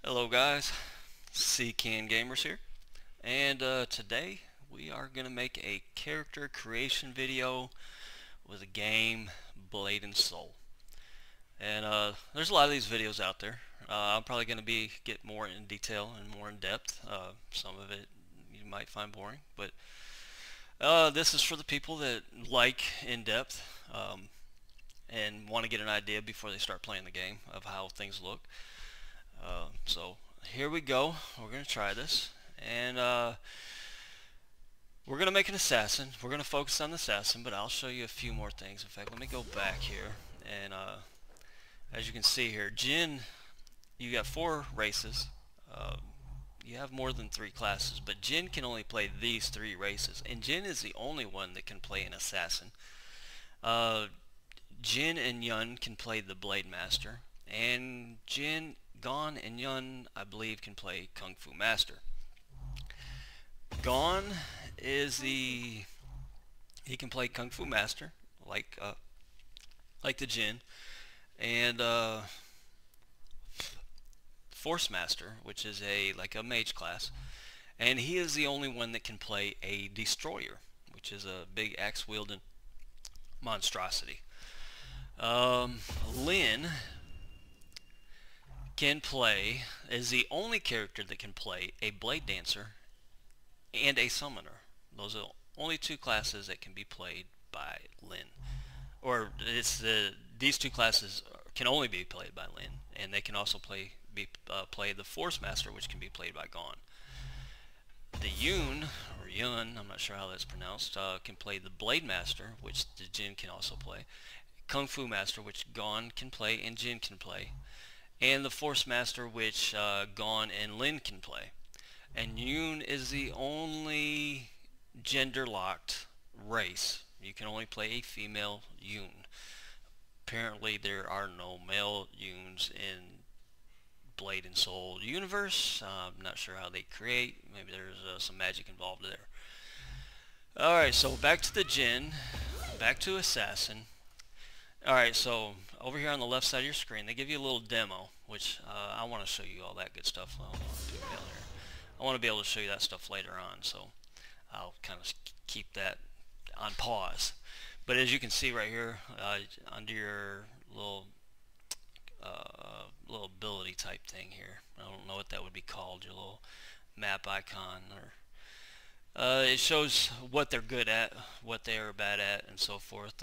Hello guys, CCan Gamers here, and today we are going to make a character creation video with a game, Blade and Soul. And there's a lot of these videos out there. I'm probably going to get more in detail and more in depth. Some of it you might find boring, but this is for the people that like in depth and want to get an idea before they start playing the game of how things look. So here we go. We're going to try this, and we're going to make an assassin. We're going to focus on the assassin, but I'll show you a few more things. In fact, let me go back here, and as you can see here, Jin, you got 4 races. You have more than 3 classes, but Jin can only play these 3 races, and Jin is the only one that can play an assassin. Jin and Yun can play the Blade Master, and Gon and Yun, I believe, can play Kung Fu Master. Gon is he can play Kung Fu Master like the Jin, and Force Master, which is like a mage class, and he is the only one that can play a Destroyer, which is a big axe wielding monstrosity. Lin is the only character that can play a Blade Dancer and a Summoner. Those are the only 2 classes that can be played by Lin. Or these 2 classes can only be played by Lin, and they can also play the Force Master, which can be played by Gon. The Yun, I'm not sure how that's pronounced, can play the Blade Master, which the Jin can also play. Kung Fu Master, which Gon can play and Jin can play. And the Force Master, which Gon and Lin can play. And Yun is the only gender-locked race. You can only play a female Yun. Apparently there are no male Yuns in Blade and Soul universe. I'm not sure how they create. Maybe there's some magic involved there. Alright, so back to the Jin. Back to Assassin. Alright, so over here on the left side of your screen, they give you a little demo, which I want to show you all that good stuff. I want to be able to show you that stuff later on, so I'll kind of keep that on pause. But as you can see right here, under your little ability type thing here, I don't know what that would be called, your little map icon, or it shows what they're good at, what they are bad at, and so forth.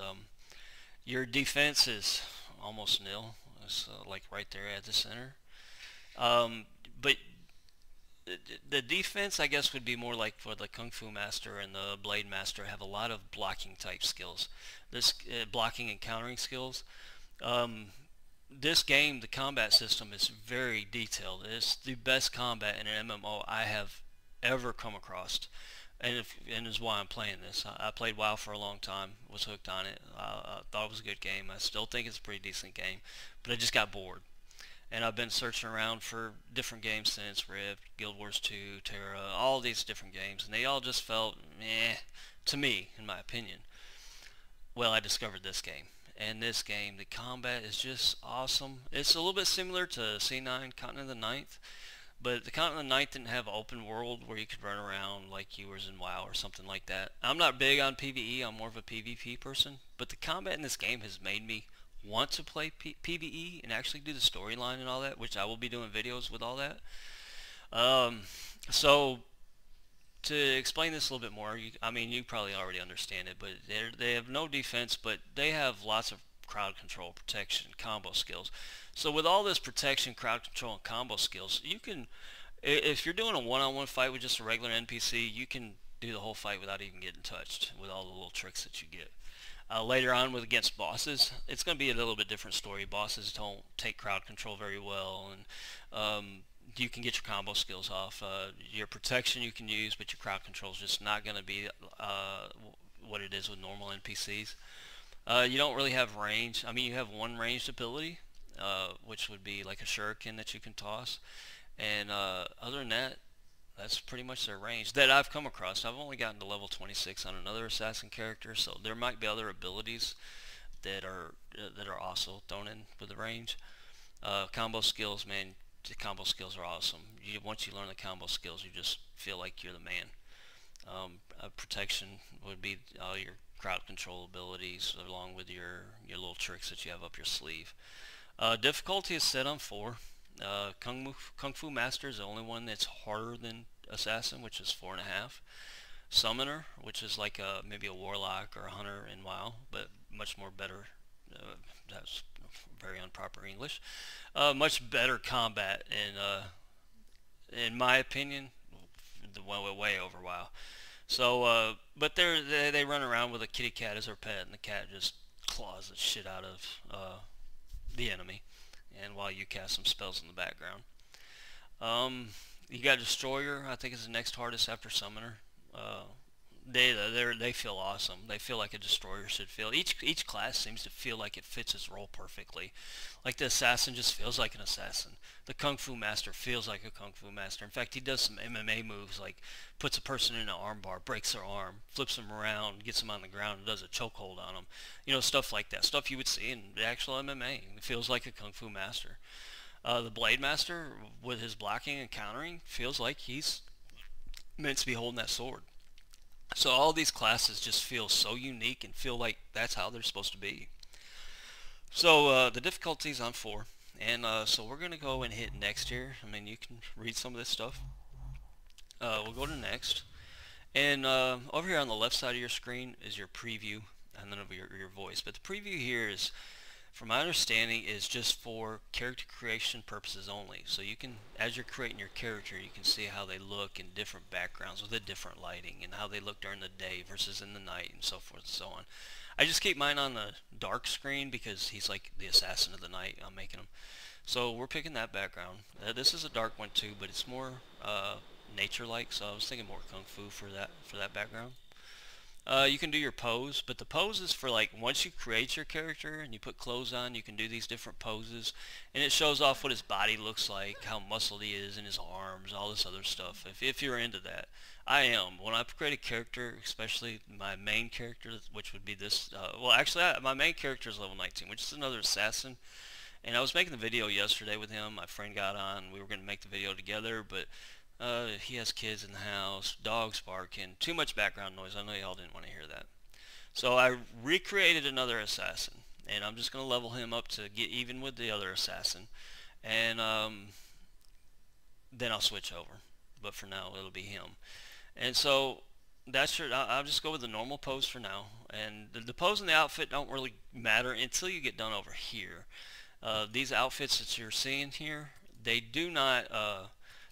Your defense is almost nil. It's like right there at the center. But the defense, I guess, would be more like for the Kung Fu Master and the Blade Master, have a lot of blocking type skills. This blocking and countering skills. This game, the combat system is very detailed. It's the best combat in an MMO I have ever come across. And is why I'm playing this. I played WoW for a long time, was hooked on it. I thought it was a good game. I still think it's a pretty decent game, but I just got bored. And I've been searching around for different games since, Rift, Guild Wars 2, Terra, all these different games, and they all just felt meh to me, in my opinion. Well, I discovered this game. And this game, the combat is just awesome. It's a little bit similar to C9, Continent of the Ninth. But the Continent of the Ninth didn't have an open world where you could run around like you was in WoW or something like that. I'm not big on PvE, I'm more of a PvP person. But the combat in this game has made me want to play PvE and actually do the storyline and all that, which I will be doing videos with all that. So, to explain this a little bit more, I mean, you probably already understand it, but they have no defense, but they have lots of crowd control, protection, combo skills. So with all this protection, crowd control, and combo skills, you can, if you're doing a one-on-one fight with just a regular NPC, you can do the whole fight without even getting touched with all the little tricks that you get. Later on against bosses, it's going to be a little bit different story. Bosses don't take crowd control very well, and you can get your combo skills off. Your protection you can use, but your crowd control is just not going to be what it is with normal NPCs. You don't really have range. I mean, you have one ranged ability, which would be like a shuriken that you can toss. And other than that, that's pretty much their range that I've come across. I've only gotten to level 26 on another assassin character, so there might be other abilities that are also thrown in with the range. Combo skills, man, the combo skills are awesome. Once you learn the combo skills, you just feel like you're the man. Protection would be all your crowd control abilities, along with your little tricks that you have up your sleeve. Difficulty is set on 4. Kung Fu Master is the only one that's harder than Assassin, which is 4.5. Summoner, which is like maybe a warlock or a hunter in WoW, but much more better. That's very improper English. Much better combat, in my opinion, way over WoW. So, but they run around with a kitty cat as their pet, and the cat just claws the shit out of the enemy, and while you cast some spells in the background. You got Destroyer, I think is the next hardest after Summoner. They feel awesome. They feel like a Destroyer should feel. Each class seems to feel like it fits its role perfectly. Like the Assassin just feels like an Assassin. The Kung Fu Master feels like a Kung Fu Master. In fact, he does some MMA moves, like puts a person in an armbar, breaks their arm, flips them around, gets them on the ground, and does a chokehold on them. You know, stuff like that. Stuff you would see in the actual MMA. It feels like a Kung Fu Master. The Blade Master, with his blocking and countering, feels like he's meant to be holding that sword. So all these classes just feel so unique and feel like that's how they're supposed to be. So the difficulty's on 4. And so we're going to go and hit next here. I mean, you can read some of this stuff. We'll go to next. And over here on the left side of your screen is your preview, and then over your voice. But the preview here is, from my understanding, is just for character creation purposes only. So you can, as you're creating your character, you can see how they look in different backgrounds with a different lighting, and how they look during the day versus in the night, and so forth and so on. I just keep mine on the dark screen because he's like the assassin of the night. I'm making him. So we're picking that background. This is a dark one too, but it's more nature-like. So I was thinking more kung fu for that background. You can do your pose, but the pose is for like once you create your character and you put clothes on, you can do these different poses, and it shows off what his body looks like, how muscled he is in his arms, all this other stuff. If you're into that, I am. When I create a character, especially my main character, which would be this, well actually my main character is level 19, which is another assassin, and I was making the video yesterday with him. My friend got on, we were going to make the video together, but he has kids in the house, dogs barking, too much background noise. I know y'all didn't want to hear that. So I recreated another assassin, and I'm just going to level him up to get even with the other assassin, and then I'll switch over. But for now, it'll be him. And so that's I'll just go with the normal pose for now. And the pose and the outfit don't really matter until you get done over here. These outfits that you're seeing here, they do not...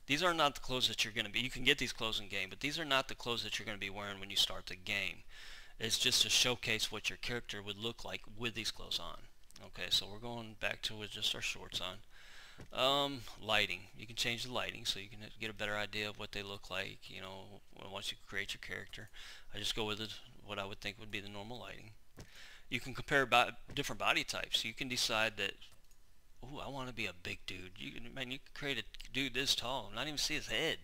these are not the clothes that you're going to be. You can get these clothes in game, but these are not the clothes that you're going to be wearing when you start the game. It's just to showcase what your character would look like with these clothes on. Okay, so we're going back to with just our shorts on. Lighting. You can change the lighting so you can get a better idea of what they look like, you know, once you create your character. I just go with what I would think would be the normal lighting. You can compare different body types. You can decide that, ooh, I want to be a big dude. You can create a dude this tall and not even see his head.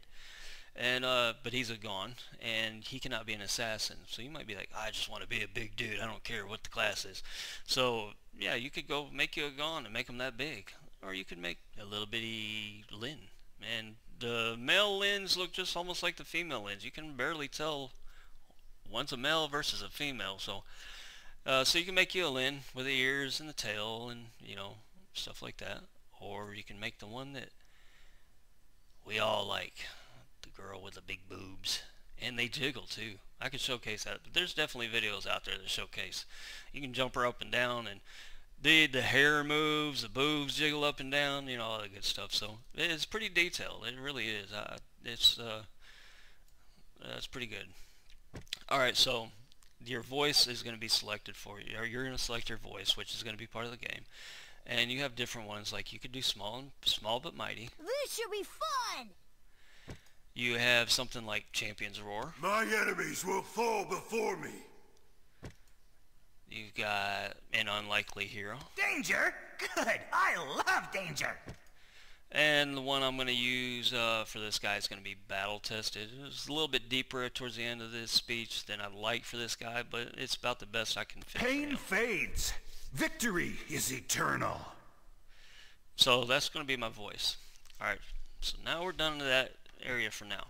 And but he's a Gon, and he cannot be an assassin. So you might be like, I just want to be a big dude. I don't care what the class is. So yeah, you could go make you a Gon and make him that big, or you could make a little bitty Lin. And the male Lins look just almost like the female Lins. You can barely tell one's a male versus a female. So so you can make you a Lin with the ears and the tail and stuff like that, or you can make the one that we all like. Girl with the big boobs, and they jiggle too. I could showcase that, but there's definitely videos out there that showcase. You can jump her up and down, and the hair moves, the boobs jiggle up and down, all that good stuff. So it's pretty detailed. It really is. It's pretty good. All right, so your voice is going to be selected for you, or you're going to select your voice, which is going to be part of the game. And you have different ones, like you could do small but mighty. This should be fun. You have something like Champion's Roar. My enemies will fall before me. You've got an Unlikely Hero. Danger? Good. I love danger. And the one I'm going to use for this guy is going to be Battle Tested. It's a little bit deeper towards the end of this speech than I'd like for this guy, but it's about the best I can fit. Pain fades. Victory is eternal. So that's going to be my voice. Alright, so now we're done with that area for now.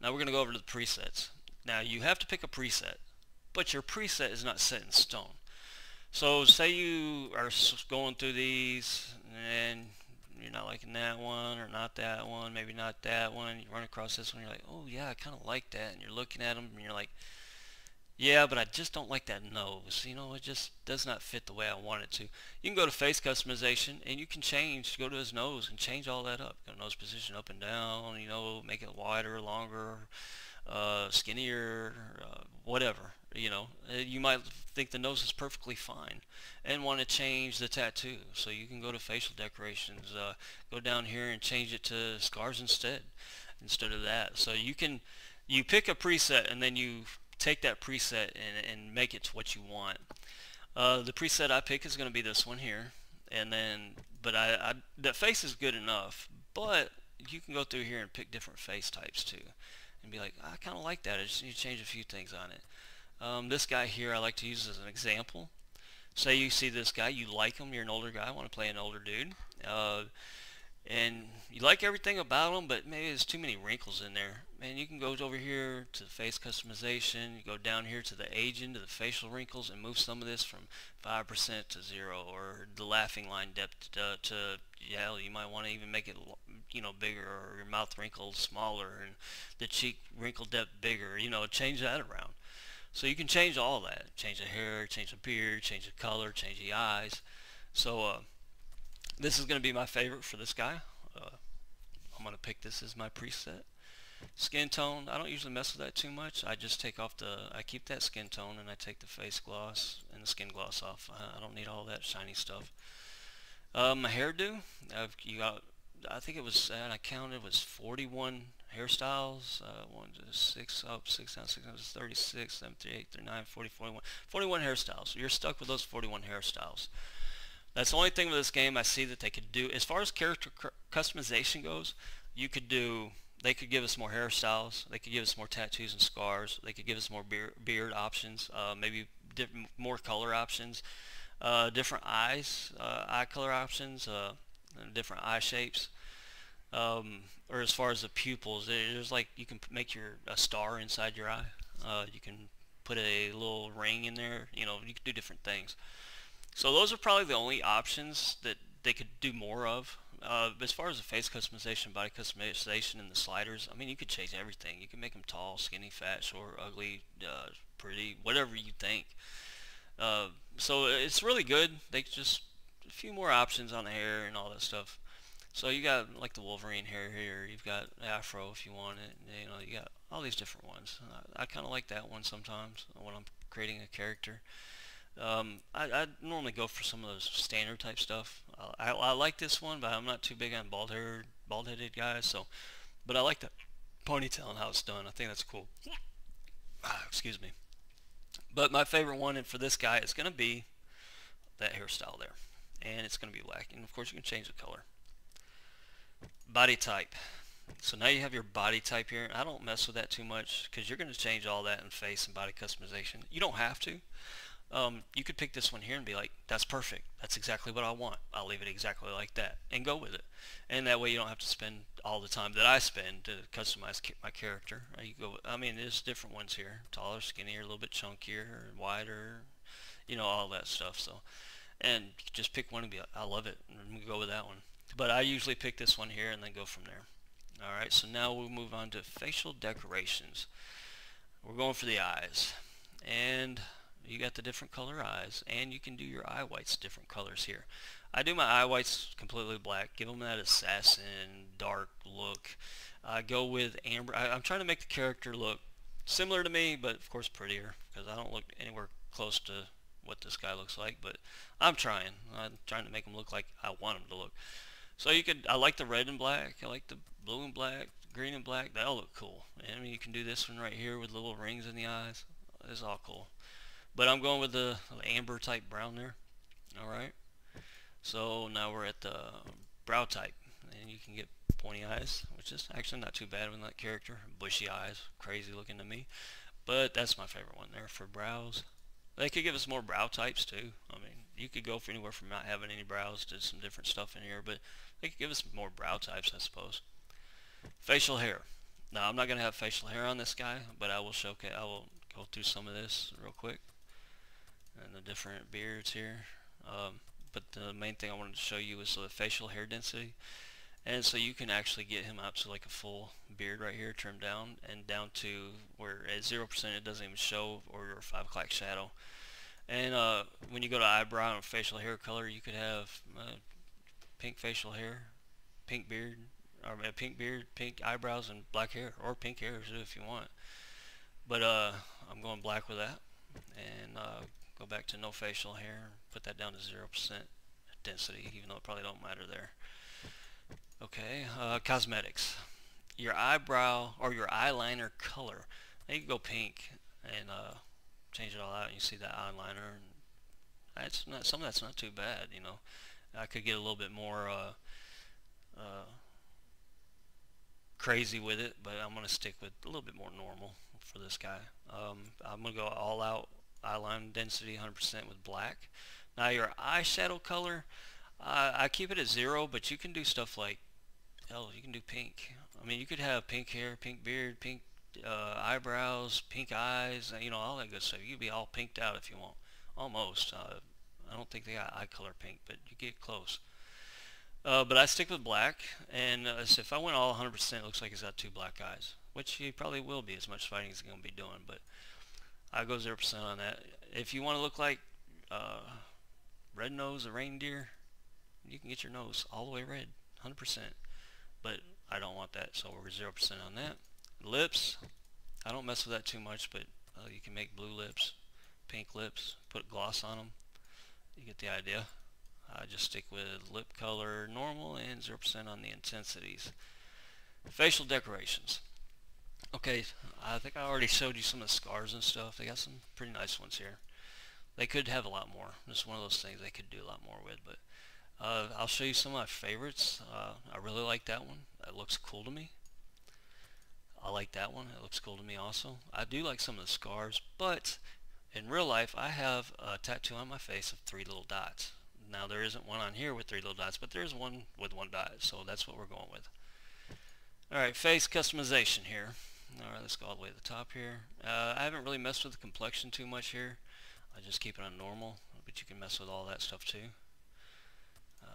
Now we're going to go over to the presets. Now you have to pick a preset, but your preset is not set in stone. So say you are going through these and you're not liking that one or not that one, maybe not that one, you run across this one, you're like, oh yeah, I kind of like that, and you're looking at them and you're like, yeah, but I just don't like that nose. You know, it just does not fit the way I want it to. You can go to face customization and you can go to his nose and change all that up. Go nose position up and down, you know, make it wider, longer, skinnier, whatever. You know, you might think the nose is perfectly fine and want to change the tattoo. So you can go to facial decorations, go down here and change it to scars instead of that. So you pick a preset and then you take that preset and make it to what you want. The preset I pick is going to be this one here, and then that face is good enough, but you can go through here and pick different face types too and be like, I kind of like that, I just need to change a few things on it. This guy here I like to use as an example. Say you see this guy, you like him, you're an older guy, want to play an older dude, and you like everything about him, but maybe there's too many wrinkles in there. And you can go over here to face customization, you go down here to the aging, to the facial wrinkles, and move some of this from 5% to 0, or the laughing line depth to yeah, you might want to even make it, you know, bigger, or your mouth wrinkles smaller, and the cheek wrinkle depth bigger, you know, change that around. So you can change all that, change the hair, change the beard, change the color, change the eyes. So this is going to be my favorite for this guy. I'm going to pick this as my preset. Skin tone, I don't usually mess with that too much. I just take off I keep that skin tone and I take the face gloss and the skin gloss off. I don't need all that shiny stuff. My hairdo, I think it was, I counted, it was 41 hairstyles. 1 to 6 up, 6 down, 6 down, 36, 7, 38, 39, 40, 41. 41 hairstyles. You're stuck with those 41 hairstyles. That's the only thing with this game I see that they could do. As far as character customization goes, they could give us more hairstyles, they could give us more tattoos and scars, they could give us more beard options, maybe more color options, different eyes, eye color options, and different eye shapes. Or as far as the pupils, there's like, you can make a star inside your eye. You can put a little ring in there. You know, you can do different things. So those are probably the only options that they could do more of. As far as the face customization, body customization, and the sliders, I mean, you could change everything. You can make them tall, skinny, fat, short, ugly, pretty, whatever you think. So it's really good. They just a few more options on the hair and all that stuff. So you got like the Wolverine hair here. You've got Afro if you want it. You know, you got all these different ones. I kind of like that one sometimes when I'm creating a character. I normally go for some of those standard type stuff. I like this one, but I'm not too big on bald-headed guys. So, but I like the ponytail and how it's done. I think that's cool. Excuse me. But my favorite one, and for this guy, is going to be that hairstyle there, and it's going to be black. And of course, you can change the color. Body type. So now you have your body type here. I don't mess with that too much because you're going to change all that in face and body customization. You don't have to. You could pick this one here and be like, that's perfect. That's exactly what I want. I'll leave it exactly like that and go with it. And that way you don't have to spend all the time that I spend to customize my character. I mean, there's different ones here. Taller, skinnier, a little bit chunkier, wider, you know, all that stuff. So, and just pick one and be like, I love it, and go with that one. But I usually pick this one here and then go from there. Alright, so now we'll move on to facial decorations. We're going for the eyes. And you got the different color eyes, and you can do your eye whites different colors here. I do my eye whites completely black, give them that assassin dark look. I go with amber. I'm trying to make the character look similar to me, but of course prettier, because I don't look anywhere close to what this guy looks like, but I'm trying to make him look like I want him to look. So I like the red and black, I like the blue and black, green and black. They all look cool. I mean, you can do this one right here with little rings in the eyes. It's all cool. But I'm going with the amber type brown there. Alright. So now we're at the brow type. And you can get pointy eyes, which is actually not too bad with that character. Bushy eyes, crazy looking to me. But that's my favorite one there for brows. They could give us more brow types too. I mean, you could go for anywhere from not having any brows to some different stuff in here. But They could give us more brow types, I suppose. Facial hair. Now I'm not gonna have facial hair on this guy, but I will go through some of this real quick and the different beards here. But the main thing I wanted to show you is the facial hair density. And so you can actually get him up to like a full beard right here, trimmed down, and down to where at 0% it doesn't even show, or your 5 o'clock shadow. And when you go to eyebrow and facial hair color, you could have pink facial hair, pink beard, or pink beard, pink eyebrows, and black hair, or pink hair too if you want. But I'm going black with that, and go back to no facial hair, put that down to 0% density, even though it probably don't matter there. Okay, cosmetics. Your eyebrow or your eyeliner color. Now you can go pink and change it all out, and you see that eyeliner. And that's not some of that's not too bad, you know. I could get a little bit more crazy with it, but I'm gonna stick with a little bit more normal for this guy. I'm gonna go all out eyeline density, 100% with black. Now your eyeshadow color, I keep it at 0, but you can do stuff like, hell, you can do pink. I mean, you could have pink hair, pink beard, pink eyebrows, pink eyes, you know, all that good stuff. You could be all pinked out if you want. Almost. I don't think they got eye color pink, but you get close. But I stick with black, and so if I went all 100%, it looks like he's got 2 black eyes, which he probably will be as much fighting as he's going to be doing, but I go 0% on that. If you want to look like red nose, a reindeer, you can get your nose all the way red, 100%. But I don't want that, so we're 0% on that. Lips, I don't mess with that too much, but you can make blue lips, pink lips, put gloss on them. You get the idea. I just stick with lip color normal and 0% on the intensities. Facial decorations. Okay, I think I already showed you some of the scars and stuff. They got some pretty nice ones here. They could have a lot more. This is one of those things they could do a lot more with, but I'll show you some of my favorites. I really like that one. That looks cool to me. I like that one. It looks cool to me also. I do like some of the scars, but in real life I have a tattoo on my face of 3 little dots. Now there isn't one on here with 3 little dots, but there's one with 1 dot, so that's what we're going with. Alright, face customization here. Alright, let's go all the way to the top here. I haven't really messed with the complexion too much here. I just keep it on normal, but you can mess with all that stuff too.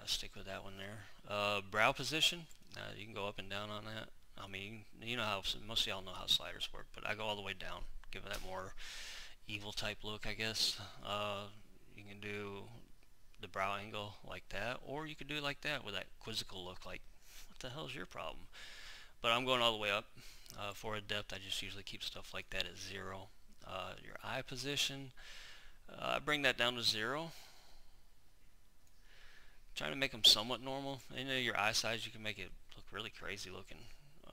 Stick with that one there. Brow position, you can go up and down on that. I mean, you know how, most of y'all know how sliders work, but I go all the way down, give it that more evil type look, I guess. You can do the brow angle like that, or you could do it like that with that quizzical look, like, what the hell is your problem? But I'm going all the way up. For a depth, I just usually keep stuff like that at 0. Your eye position, I bring that down to 0. Trying to make them somewhat normal. And your eye size, you can make it look really crazy looking,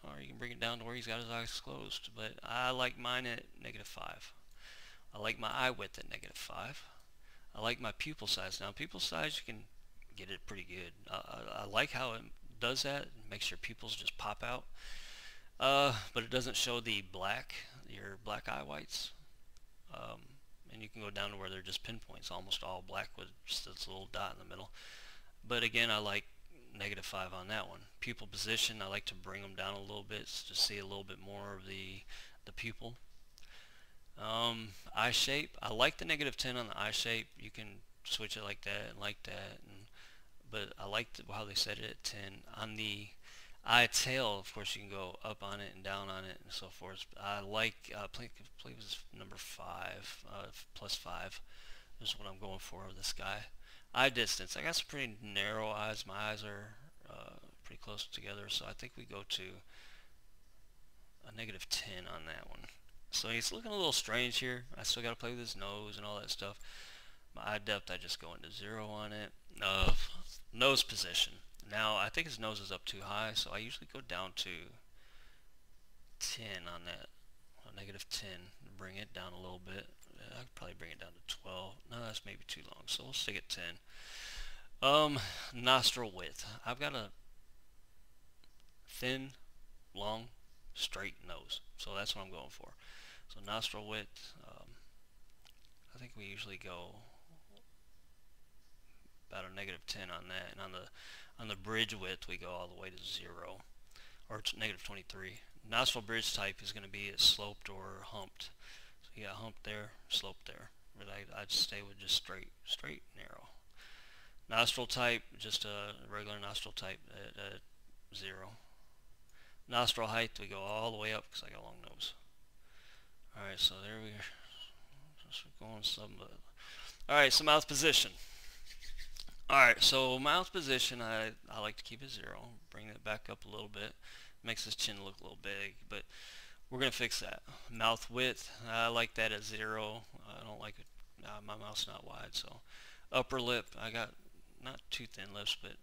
or you can bring it down to where he's got his eyes closed. But I like mine at -5. I like my eye width at -5. I like my pupil size. Now pupil size, you can get it pretty good. I like how it does that. It makes your pupils just pop out. But it doesn't show the your black eye whites. And you can go down to where they're just pinpoints, almost all black with just this little dot in the middle. But again, I like -5 on that one. Pupil position, I like to bring them down a little bit to see a little bit more of the pupil. Eye shape, I like the -10 on the eye shape. You can switch it like that and like that, but I like how they set it at 10. On the eye tail, of course, you can go up on it and down on it and so forth. I like, I believe it was number 5, +5 is what I'm going for with this guy. Eye distance, I got some pretty narrow eyes. My eyes are pretty close together, so I think we go to a -10 on that one. So he's looking a little strange here. I still got to play with his nose and all that stuff. My eye depth, I just go into 0 on it. Nose position. Now, I think his nose is up too high, so I usually go down to 10 on that. A -10. Bring it down a little bit. I could probably bring it down to 12. No, that's maybe too long, so we'll stick at 10. Nostril width. I've got a thin, long, straight nose, so that's what I'm going for. So nostril width, I think we usually go about a -10 on that, and on the bridge width we go all the way to 0, or -23. Nostril bridge type is going to be sloped or humped. So you got humped there, sloped there. But I'd stay with just straight, narrow. Nostril type, just a regular nostril type at 0. Nostril height, we go all the way up because I got a long nose. Alright, so there we are. Just going some. Alright, so mouth position. Alright, so mouth position, I like to keep it 0. Bring it back up a little bit. Makes his chin look a little big, but we're going to fix that. Mouth width, I like that at 0. I don't like it. My mouth's not wide, so. Upper lip, I got not too thin lips, but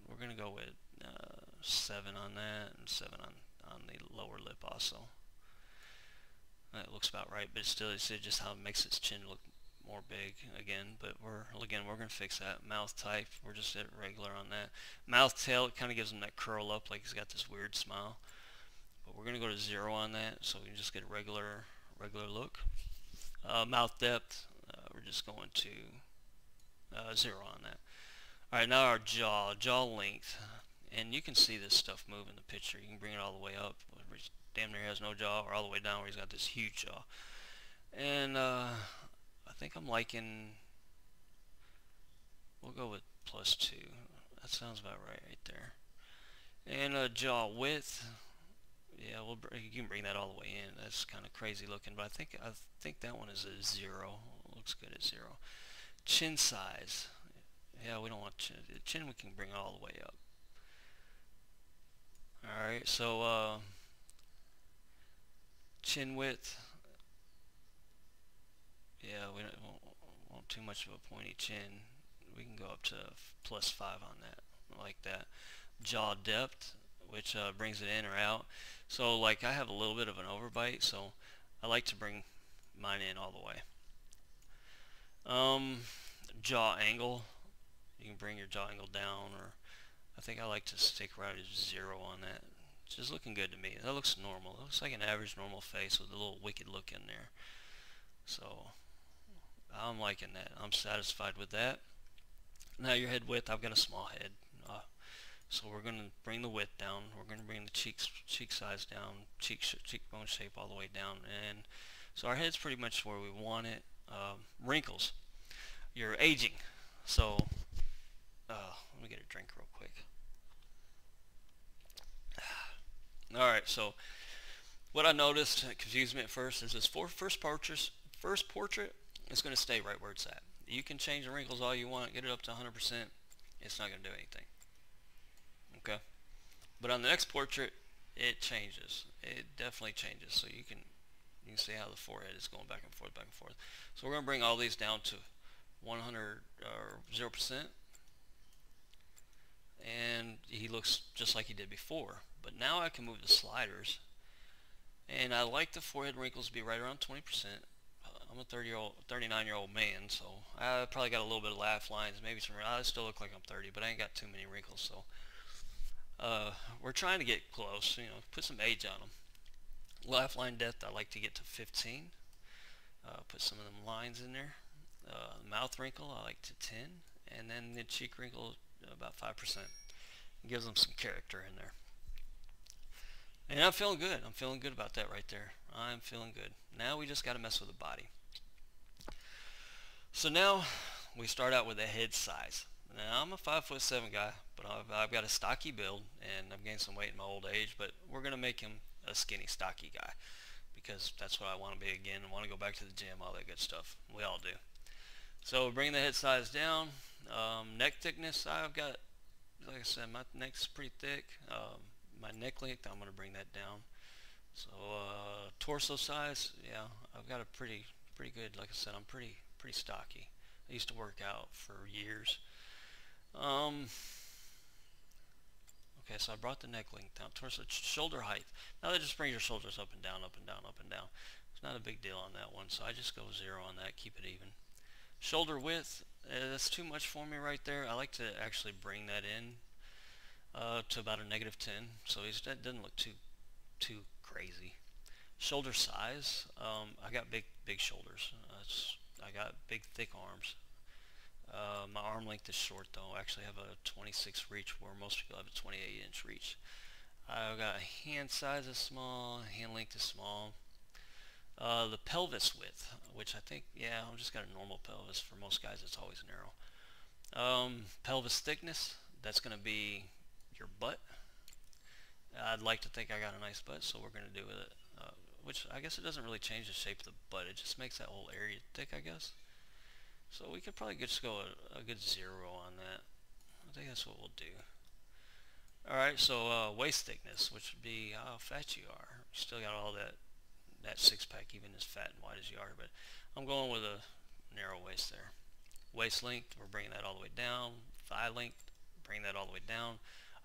we're going to go with 7 on that and 7 on the lower lip also. That looks about right, but still, it's just how it makes its chin look more big again. But we're going to fix that. Mouth type, we're just at regular on that. Mouth tail, it kind of gives him that curl up, like he's got this weird smile. But we're going to go to 0 on that, so we can just get a regular look. Mouth depth, we're just going to 0 on that. Alright, now our jaw length. And you can see this stuff move in the picture. You can bring it all the way up, where he damn near has no jaw, or all the way down where he's got this huge jaw. And I think I'm liking, we'll go with +2. That sounds about right there. And jaw width, yeah, you can bring that all the way in. That's kind of crazy looking, but I think that one is a 0. Looks good at 0. Chin size, yeah, we don't want chin. Chin we can bring all the way up. Alright, so chin width, yeah, we don't want too much of a pointy chin. We can go up to +5 on that, like that. Jaw depth, which brings it in or out. So like I have a little bit of an overbite, so I like to bring mine in all the way. Jaw angle, you can bring your jaw angle down, or I think I like to stick right at 0 on that. It's just looking good to me. That looks normal. It looks like an average normal face with a little wicked look in there. So I'm liking that. I'm satisfied with that. Now your head width, I've got a small head. So we're going to bring the width down. We're going to bring the cheek size down, cheekbone shape all the way down. And so our head's pretty much where we want it. Wrinkles. You're aging. So let me get a drink real quick. Alright, so what I noticed that confused me at first is this first portrait is going to stay right where it's at. You can change the wrinkles all you want, get it up to 100%. It's not going to do anything. Okay? But on the next portrait, it changes. It definitely changes. So you can see how the forehead is going back and forth, back and forth. So we're going to bring all these down to 100 or 0%. And he looks just like he did before. But now I can move the sliders. And I like the forehead wrinkles to be right around 20%. I'm a 39-year-old man, so I probably got a little bit of laugh lines, maybe some. I still look like I'm 30, but I ain't got too many wrinkles, so we're trying to get close. You know, put some age on them. Laugh line depth, I like to get to 15. Put some of them lines in there. Mouth wrinkle, I like to 10, and then the cheek wrinkle about 5%. It gives them some character in there. And I'm feeling good. I'm feeling good about that right there. I'm feeling good. Now we just got to mess with the body. So now we start out with the head size. Now I'm a 5'7" guy, but I've got a stocky build, and I've gained some weight in my old age, but we're going to make him a skinny, stocky guy, because that's what I want to be again. I want to go back to the gym, all that good stuff. We all do. So bring the head size down. Neck thickness, I've got, like I said, my neck's pretty thick. My neck length, I'm going to bring that down. So torso size, yeah, I've got a pretty good, like I said, I'm pretty stocky. I used to work out for years. Okay, so I brought the neck length down. Torso, shoulder height. Now that just brings your shoulders up and down, up and down, up and down. It's not a big deal on that one, so I just go 0 on that, keep it even. Shoulder width, that's too much for me right there. I like to actually bring that in to about a -10, so that doesn't look too crazy. Shoulder size, I got big shoulders. I got big thick arms. My arm length is short though. I actually have a 26 reach where most people have a 28-inch reach. I've got a hand size is small, hand length is small. The pelvis width, which I think, yeah, I've just got a normal pelvis. For most guys, it's always narrow. Pelvis thickness, that's going to be your butt. I'd like to think I got a nice butt, so we're going to do with it. Which I guess it doesn't really change the shape of the butt. It just makes that whole area thick, I guess. So we could probably just go a good 0 on that. I think that's what we'll do. Alright, so waist thickness, which would be how fat you are. You still got all that six-pack, even as fat and wide as you are, but I'm going with a narrow waist there. Waist length, we're bringing that all the way down. Thigh length, bring that all the way down.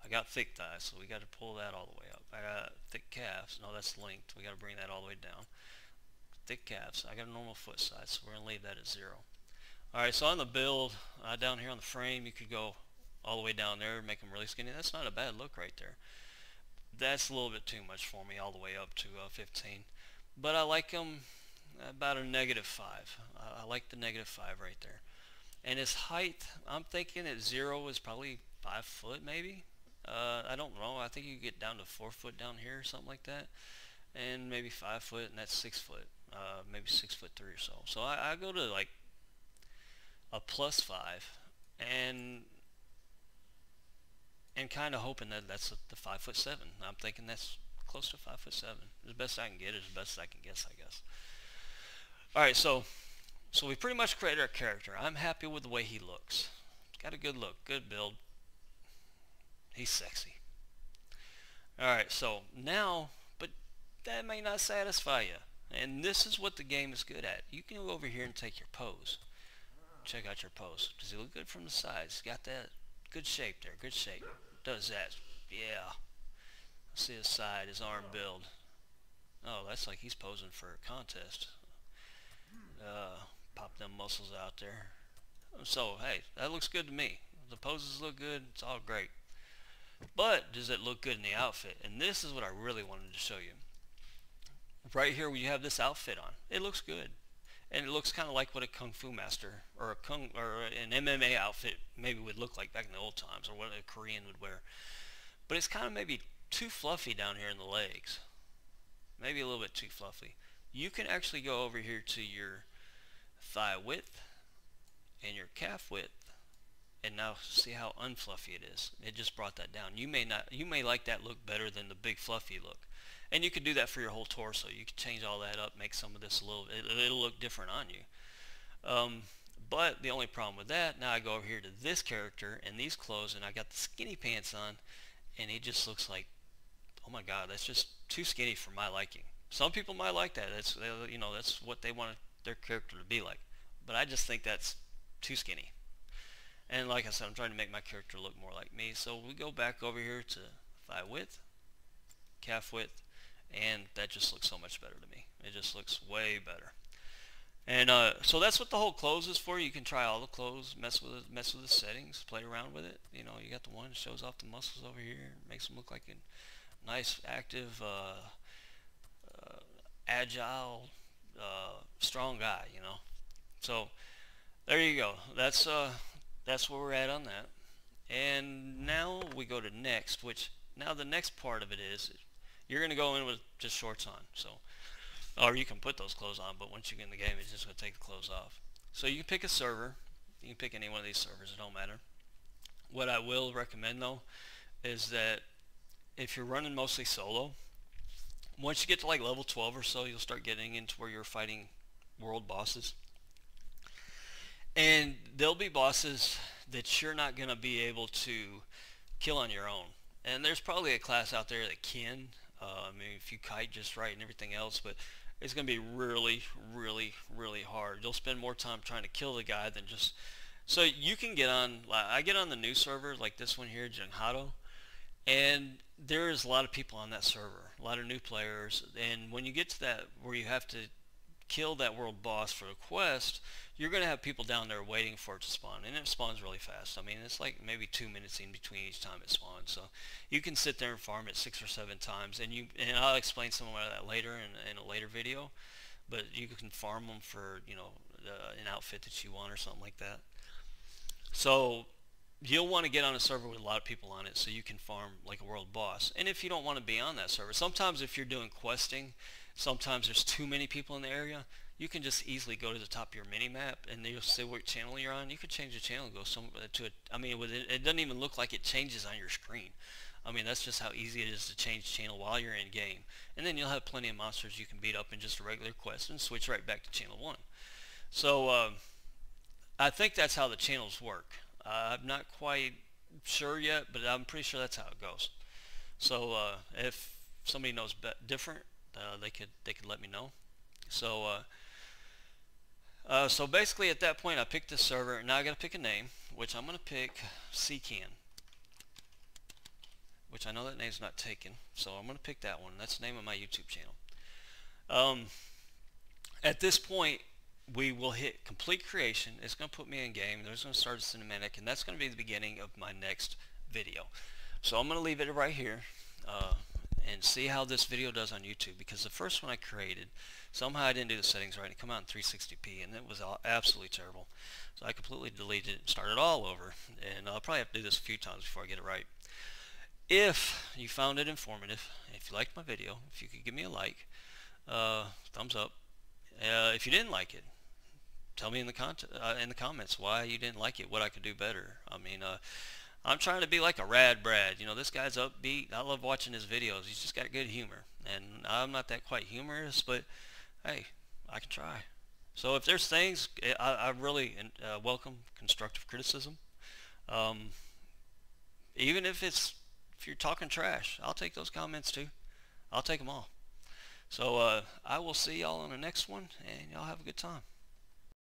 I got thick thighs, so we got to pull that all the way up. I got thick calves. No, that's length. We got to bring that all the way down. Thick calves. I got a normal foot size, so we're going to leave that at 0. Alright, so on the build, down here on the frame, you could go all the way down there and make them really skinny. That's not a bad look right there. That's a little bit too much for me, all the way up to 15. But I like them about a -5. I like the -5 right there. And his height, I'm thinking at 0 is probably 5 foot maybe. I don't know. I think you get down to 4 foot down here or something like that. And maybe 5 foot, and that's 6 foot. Maybe 6'3" or so. So I go to like a +5 and kind of hoping that that's the 5'7". I'm thinking that's close to 5'7". As best I can get, as best I can guess, I guess. Alright, so we pretty much created our character. I'm happy with the way he looks. Got a good look, good build. He's sexy. Alright, so now, but that may not satisfy you. And this is what the game is good at. You can go over here and take your pose. Check out your pose. Does he look good from the sides? Got that good shape there, good shape. Does that. Yeah. See his side, his arm build. Oh, that's like he's posing for a contest. Pop them muscles out there. So, hey, that looks good to me. The poses look good. It's all great. But does it look good in the outfit? And this is what I really wanted to show you. Right here, when you have this outfit on, it looks good. And it looks kind of like what a Kung Fu master or an MMA outfit maybe would look like back in the old times, or what a Korean would wear. But it's kind of maybe too fluffy down here in the legs. Maybe a little bit too fluffy. You can actually go over here to your thigh width and your calf width, and now see how unfluffy it is. It just brought that down. You may like that look better than the big fluffy look. And you could do that for your whole torso. You could change all that up, make some of this it'll look different on you. But the only problem with that, now I go over here to this character and these clothes, and I got the skinny pants on, and he just looks like, oh my god, that's just too skinny for my liking. Some people might like that. That's what they want their character to be like. But I just think that's too skinny. And like I said, I'm trying to make my character look more like me. So we go back over here to thigh width, calf width, and that just looks so much better to me. It just looks way better. And so that's what the whole clothes is for. You can try all the clothes, mess with the settings, play around with it. You got the one that shows off the muscles over here, makes them look like a nice, active, agile, strong guy. So there you go. That's where we're at on that. And now we go to next, which now the next part of it is you're going to go in with just shorts on. So, or you can put those clothes on, but once you get in the game, it's just going to take the clothes off. So you can pick a server. You can pick any one of these servers. It don't matter. What I will recommend, though, is that if you're running mostly solo, once you get to like level 12 or so, you'll start getting into where you're fighting world bosses. And there'll be bosses that you're not going to be able to kill on your own. And there's probably a class out there that can. I mean, if you kite just right and everything else, but it's going to be really, really, really hard. You'll spend more time trying to kill the guy than just... So you can get on... I get on the new server, like this one here, Junghado, and there's a lot of people on that server, a lot of new players. And when you get to that where you have to kill that world boss for a quest, you're going to have people down there waiting for it to spawn, and it spawns really fast. I mean, it's like maybe 2 minutes in between each time it spawns, so you can sit there and farm it 6 or 7 times, and I'll explain some of that later in a later video, but you can farm them for an outfit that you want or something like that. So you'll want to get on a server with a lot of people on it so you can farm like a world boss. And if you don't want to be on that server, sometimes if you're doing questing, sometimes there's too many people in the area, you can just easily go to the top of your mini map and you'll say what channel you're on. You can change the channel and go somewhere to it. I mean, it doesn't even look like it changes on your screen. I mean, that's just how easy it is to change channel while you're in game. And then you'll have plenty of monsters you can beat up in just a regular quest and switch right back to channel 1. So I think that's how the channels work. I'm not quite sure yet, but I'm pretty sure that's how it goes. So if somebody knows different, they could let me know. So so basically at that point I picked this server. Now I got to pick a name, which I'm going to pick CCAN, which I know that name's not taken, so I'm going to pick that one. That's the name of my YouTube channel. At this point, we will hit complete creation. It's going to put me in game. There's going to start a cinematic, and that's going to be the beginning of my next video. So I'm going to leave it right here and see how this video does on YouTube, because the first one I created, somehow I didn't do the settings right. It came out in 360p, and it was absolutely terrible. So I completely deleted it and started all over, and I'll probably have to do this a few times before I get it right. If you found it informative, if you liked my video, if you could give me a like, thumbs up. If you didn't like it, tell me in the comments why you didn't like it, what I could do better. I mean, I'm trying to be like a Rad Brad. You know, this guy's upbeat. I love watching his videos. He's just got good humor. And I'm not that quite humorous, but hey, I can try. So if there's things, I really welcome constructive criticism. Even if you're talking trash, I'll take those comments too. I'll take them all. So I will see y'all on the next one, and y'all have a good time.